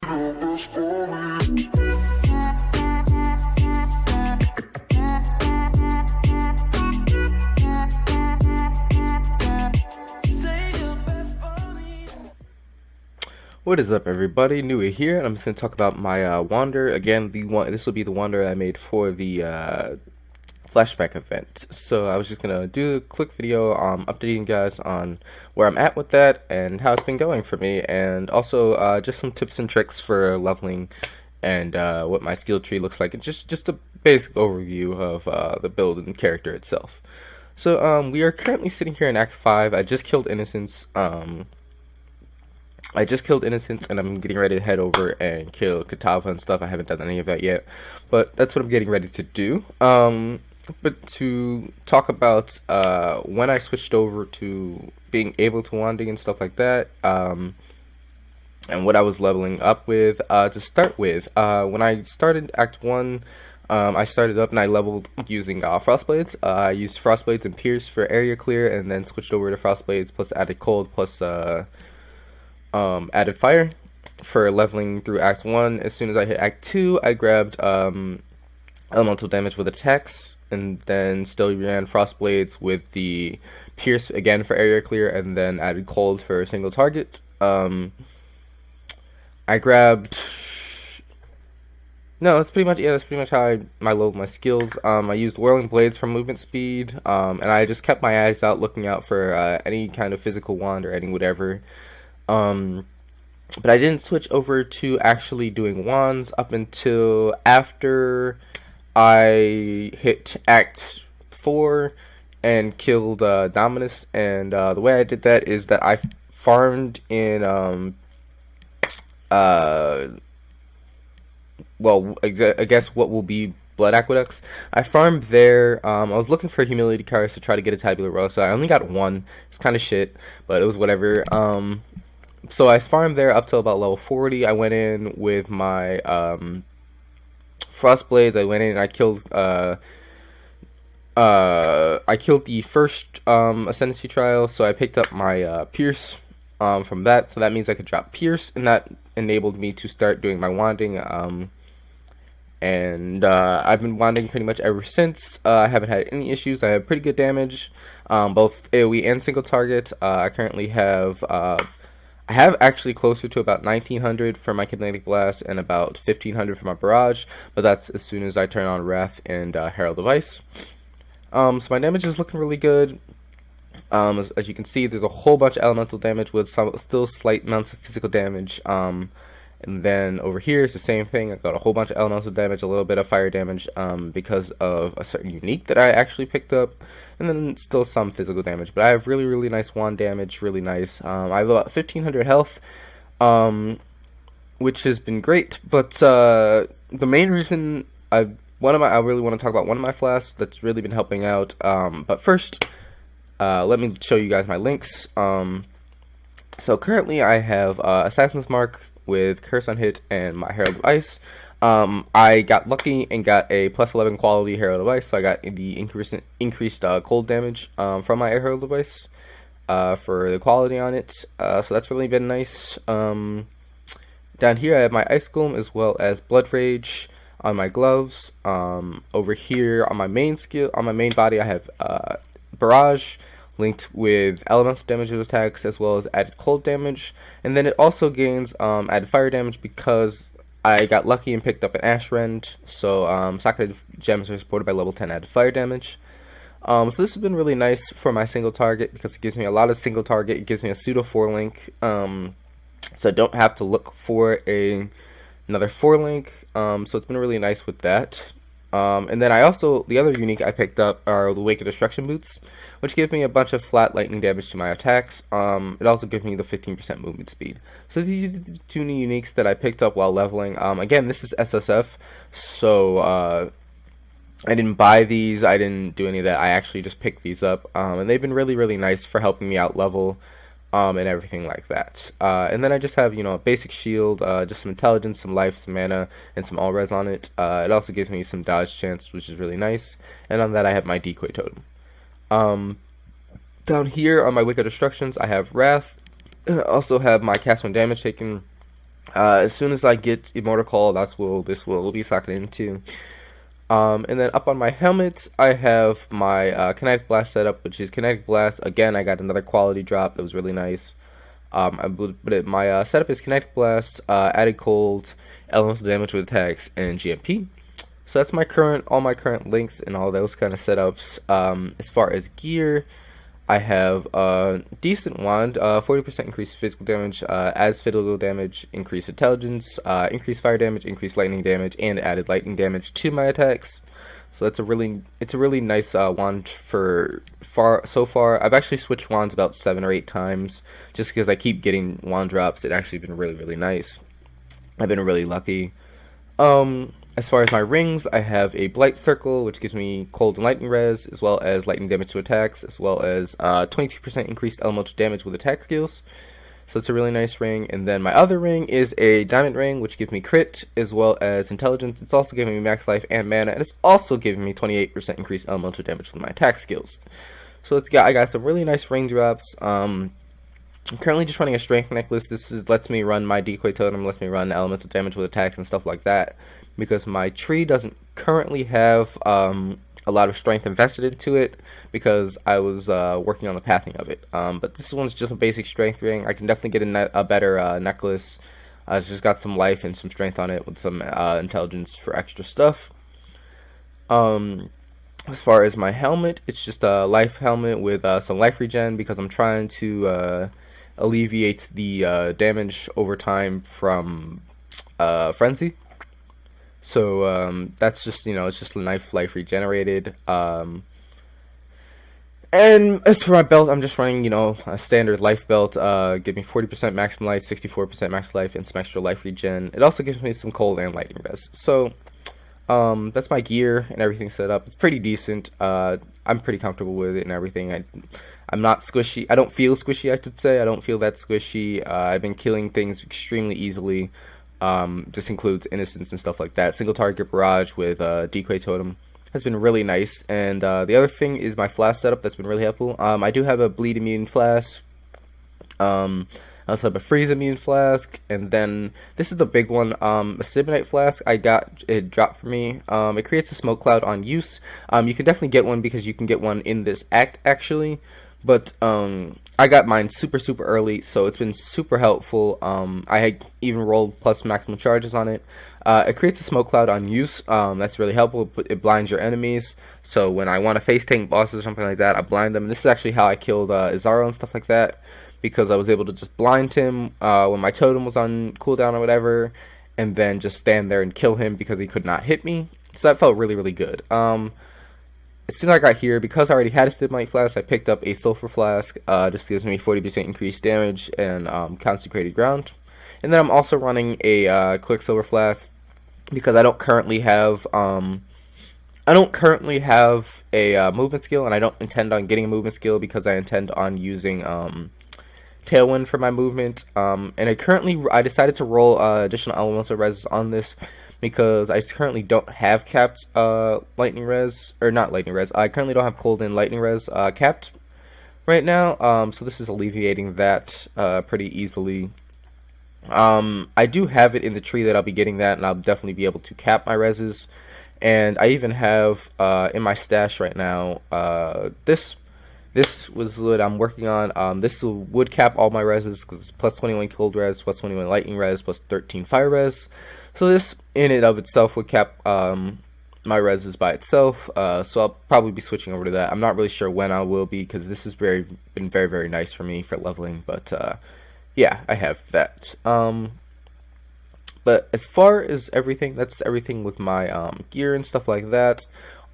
What is up, everybody? Nuie here, and I'm just going to talk about my wander. Again, this will be the wander I made for the Flashback event. So I was just going to do a quick video updating you guys on where I'm at with that and how it's been going for me, and also just some tips and tricks for leveling and what my skill tree looks like, and just a basic overview of the build and character itself. So we are currently sitting here in Act 5. I just killed Innocence. And I'm getting ready to head over and kill Katava and stuff. I haven't done any of that yet, but that's what I'm getting ready to do. But to talk about when I switched over to being able to wanding and stuff like that, and what I was leveling up with, to start with, when I started Act 1, I started up and I leveled using Frostblades. I used Frostblades and Pierce for area clear, and then switched over to Frostblades plus added Cold plus added Fire for leveling through Act 1. As soon as I hit Act 2, I grabbed elemental damage with attacks, and then still ran Frostblades with the Pierce again for area clear, and then added Cold for a single target. I grabbed... No, that's pretty much how I leveled my skills. I used Whirling Blades for movement speed, and I just kept my eyes out looking out for any kind of physical wand or any whatever. But I didn't switch over to actually doing wands up until after I hit Act 4 and killed Dominus, and the way I did that is that I farmed in well, I guess what will be Blood Aqueducts. I farmed there. I was looking for humility cards to try to get a Tabula Rasa. I only got one. It's kind of shit, but it was whatever. So I farmed there up till about level 40. I went in with my Frostblades. I went in and I killed the first Ascendancy Trial, so I picked up my Pierce from that. So that means I could drop Pierce, and that enabled me to start doing my wanding. I've been wanding pretty much ever since. I haven't had any issues. I have pretty good damage, both AoE and single target. I currently have... I have actually closer to about 1900 for my Kinetic Blast and about 1500 for my Barrage, but that's as soon as I turn on Wrath and Herald of Ice. So my damage is looking really good. As you can see, there's a whole bunch of elemental damage with still slight amounts of physical damage. And then over here is the same thing. I got a whole bunch of elemental damage, a little bit of fire damage because of a certain unique that I actually picked up, and then still some physical damage. But I have really, really nice wand damage, really nice. I have about 1500 health, which has been great. But the main reason I really want to talk about one of my flasks that's really been helping out. But first, let me show you guys my links. So currently I have Assassin's Mark with Curse on Hit and my Herald of Ice. I got lucky and got a plus 11 quality Herald of Ice, so I got the increased cold damage from my Herald of Ice for the quality on it. So that's really been nice. Down here I have my Ice Golem as well as Blood Rage on my gloves. Over here on my main body I have Barrage linked with elemental damage of attacks as well as added cold damage, and then it also gains added fire damage because I got lucky and picked up an Ash Rend. So Sacred Gems are supported by level 10 added fire damage. So this has been really nice for my single target because it gives me a lot of single target. It gives me a pseudo 4-link, so I don't have to look for another 4-link. So it's been really nice with that. And then the other unique I picked up are the Wake of Destruction Boots, which give me a bunch of flat lightning damage to my attacks. It also gives me the 15% movement speed. So these are the two new uniques that I picked up while leveling. Again, this is SSF, so I didn't buy these, I didn't do any of that, I actually just picked these up. And they've been really, really nice for helping me out level. And everything like that. And then I just have, a basic shield, just some intelligence, some life, some mana, and some all-res on it. It also gives me some dodge chance, which is really nice. And on that I have my decoy totem. Down here on my Wicked Destructions I have Wrath. I also have my cast when damage taken As soon as I get Immortal Call, that's what this will be sucking into. And then up on my helmet, I have my Kinetic Blast setup, which is Kinetic Blast. Again, I got another quality drop that was really nice. My setup is Kinetic Blast, added cold, elemental damage with attacks, and GMP. So that's all my current links and all those kind of setups. As far as gear, I have a decent wand, 40% increased physical damage, adds physical damage, increased intelligence, increased fire damage, increased lightning damage, and added lightning damage to my attacks. So it's a really nice wand so far. I've actually switched wands about 7 or 8 times just because I keep getting wand drops. It's actually been really nice. I've been really lucky. As far as my rings, I have a Blight Circle, which gives me cold and lightning res, as well as lightning damage to attacks, as well as 22% increased elemental damage with attack skills. So it's a really nice ring. And then my other ring is a diamond ring, which gives me crit, as well as intelligence. It's also giving me max life and mana, and it's also giving me 28% increased elemental damage with my attack skills. So I got some really nice ring drops. I'm currently just running a strength necklace. Lets me run my decoy totem, lets me run elemental damage with attacks and stuff like that, because my tree doesn't currently have a lot of strength invested into it because I was working on the pathing of it. But this one's just a basic strength ring. I can definitely get a better necklace. It's just got some life and some strength on it with some intelligence for extra stuff. As far as my helmet, it's just a life helmet with some life regen because I'm trying to alleviate the damage over time from frenzy. So that's just, it's just life regenerated. And as for my belt, I'm just running, a standard life belt. Give me 40% maximum life, 64% max life, and some extra life regen. It also gives me some cold and lightning res. So that's my gear and everything set up. It's pretty decent. I'm pretty comfortable with it and everything. I'm not squishy. I don't feel squishy, I should say. I don't feel that squishy. I've been killing things extremely easily. This includes innocence and stuff like that. Single target barrage with decoy totem has been really nice. And the other thing is my flask setup that's been really helpful. I do have a bleed immune flask. I also have a freeze immune flask, and then this is the big one, a Sibonite flask. It dropped for me. It creates a smoke cloud on use. You can definitely get one because you can get one in this act actually, but I got mine super early, so it's been super helpful. I had even rolled plus maximum charges on it. It creates a smoke cloud on use. That's really helpful. It blinds your enemies, so when I want to face tank bosses or something like that, I blind them. And this is actually how I killed Izaro and stuff like that, because I was able to just blind him when my totem was on cooldown or whatever, and then just stand there and kill him because he could not hit me. So that felt really good. As soon as I got here, because I already had a Sibonite flask, I picked up a Sulfur flask. This gives me 40% increased damage and consecrated ground. And then I'm also running a Quicksilver flask because I don't currently have a movement skill, and I don't intend on getting a movement skill because I intend on using Tailwind for my movement. And I decided to roll additional elemental res on this because I currently don't have capped lightning res, or not lightning res. I currently don't have cold and lightning res capped right now. So this is alleviating that pretty easily. I do have it in the tree that I'll be getting that, and I'll definitely be able to cap my reses. And I even have in my stash right now this was what I'm working on. This would cap all my reses because it's plus 21 cold res, plus 21 lightning res, plus 13 fire res. So this in and of itself would cap my reses by itself. So I'll probably be switching over to that. I'm not really sure when I will be because this has been very nice for me for leveling. But yeah, I have that. But as far as everything, that's everything with my gear and stuff like that.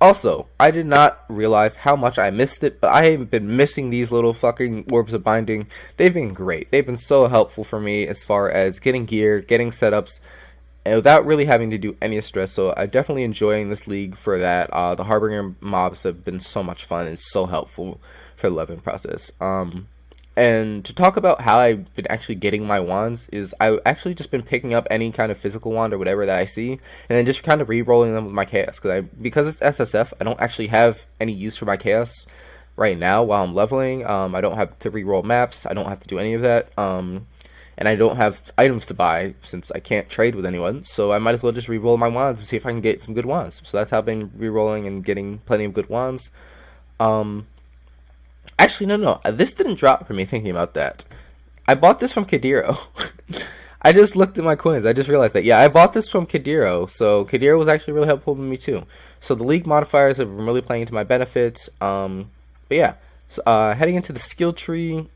Also, I did not realize how much I missed it, but I have been missing these little fucking orbs of binding. They've been great. They've been so helpful for me as far as getting gear, getting setups, and without really having to do any stress. So I'm definitely enjoying this league for that. The Harbinger mobs have been so much fun and so helpful for the leveling process. And to talk about how I've been actually getting my wands is I've actually just been picking up any kind of physical wand or whatever that I see, and then just kind of re-rolling them with my chaos. Because it's SSF, I don't actually have any use for my chaos right now while I'm leveling. I don't have to re-roll maps. I don't have to do any of that. And and I don't have items to buy since I can't trade with anyone, so I might as well just re-roll my wands and see if I can get some good wands. So that's how I've been re-rolling and getting plenty of good wands. Actually, no, this didn't drop for me thinking about that. I bought this from Kadiro. I just looked at my coins. I just realized that, yeah, I bought this from Kadiro, so Kadiro was actually really helpful with me too. So the league modifiers have been really playing to my benefit. But yeah, so, heading into the skill tree,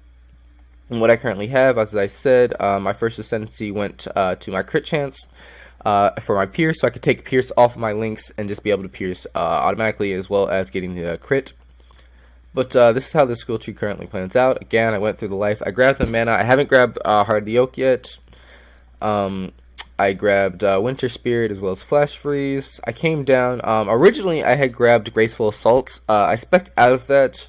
and what I currently have, as I said, my first ascendancy went to my crit chance for my pierce, so I could take pierce off of my links and just be able to pierce automatically, as well as getting the crit. But this is how the skill tree currently plans out. Again, I went through the life. I grabbed the mana. I haven't grabbed Heart of the Oak yet. I grabbed Winter Spirit as well as Flash Freeze. I came down. Originally, I had grabbed Graceful Assault. I spec'd out of that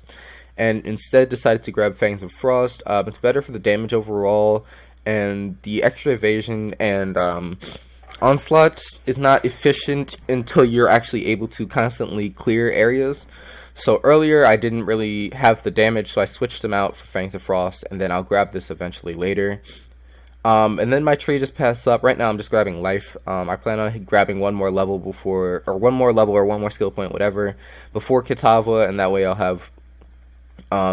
and instead decided to grab Fangs of Frost. It's better for the damage overall, and the extra evasion and Onslaught is not efficient until you're actually able to constantly clear areas. So earlier I didn't really have the damage, so I switched them out for Fangs of Frost, and then I'll grab this eventually later. And then my tree just passed up. Right now I'm just grabbing life. I plan on grabbing one more level before, or one more skill point, whatever, before Kitava, and that way I'll have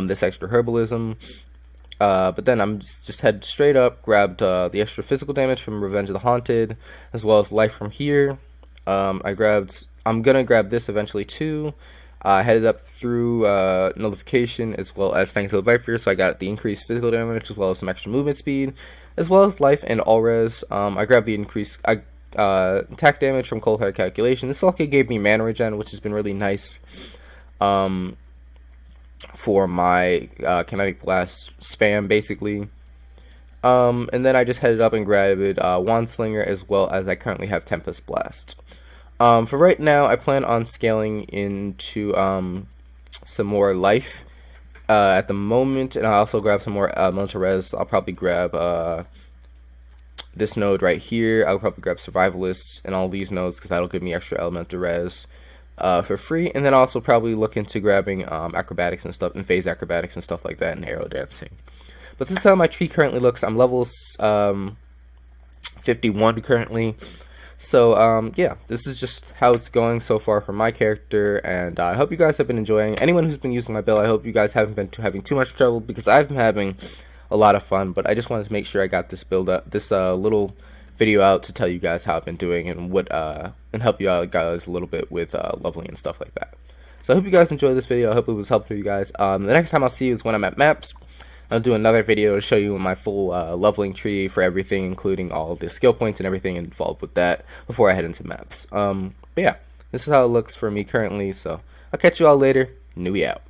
this extra herbalism. But then I'm just head straight up, grabbed the extra physical damage from Revenge of the Haunted, as well as life from here. I'm gonna grab this eventually too. Headed up through Nullification as well as Fangs of the Viper, so I got the increased physical damage as well as some extra movement speed, as well as life and all res. I grabbed the increased attack damage from Cold Hard Calculation. This also gave me mana regen, which has been really nice for my Kinetic Blast spam, basically. And then I just headed up and grabbed Wand Slinger, as well as I currently have Tempest Blast. For right now, I plan on scaling into some more life at the moment, and I'll also grab some more elemental res. I'll probably grab this node right here. I'll probably grab Survivalists and all these nodes, because that'll give me extra elemental res for free. And then also probably look into grabbing acrobatics and stuff, and phase acrobatics and stuff like that, and arrow dancing. But this is how my tree currently looks. I'm level 51 currently. So, yeah, this is just how it's going so far for my character, and I hope you guys have been enjoying. Anyone who's been using my build, I hope you guys haven't been having too much trouble, because I've been having a lot of fun, but I just wanted to make sure I got this build up, this little video out to tell you guys how I've been doing, and what, and help you out guys a little bit with leveling and stuff like that. So I hope you guys enjoyed this video. I hope it was helpful for you guys. The next time I'll see you is when I'm at maps. I'll do another video to show you my full leveling tree for everything, including all the skill points and everything involved with that, before I head into maps. But yeah, this is how it looks for me currently, so I'll catch you all later. Nuie out.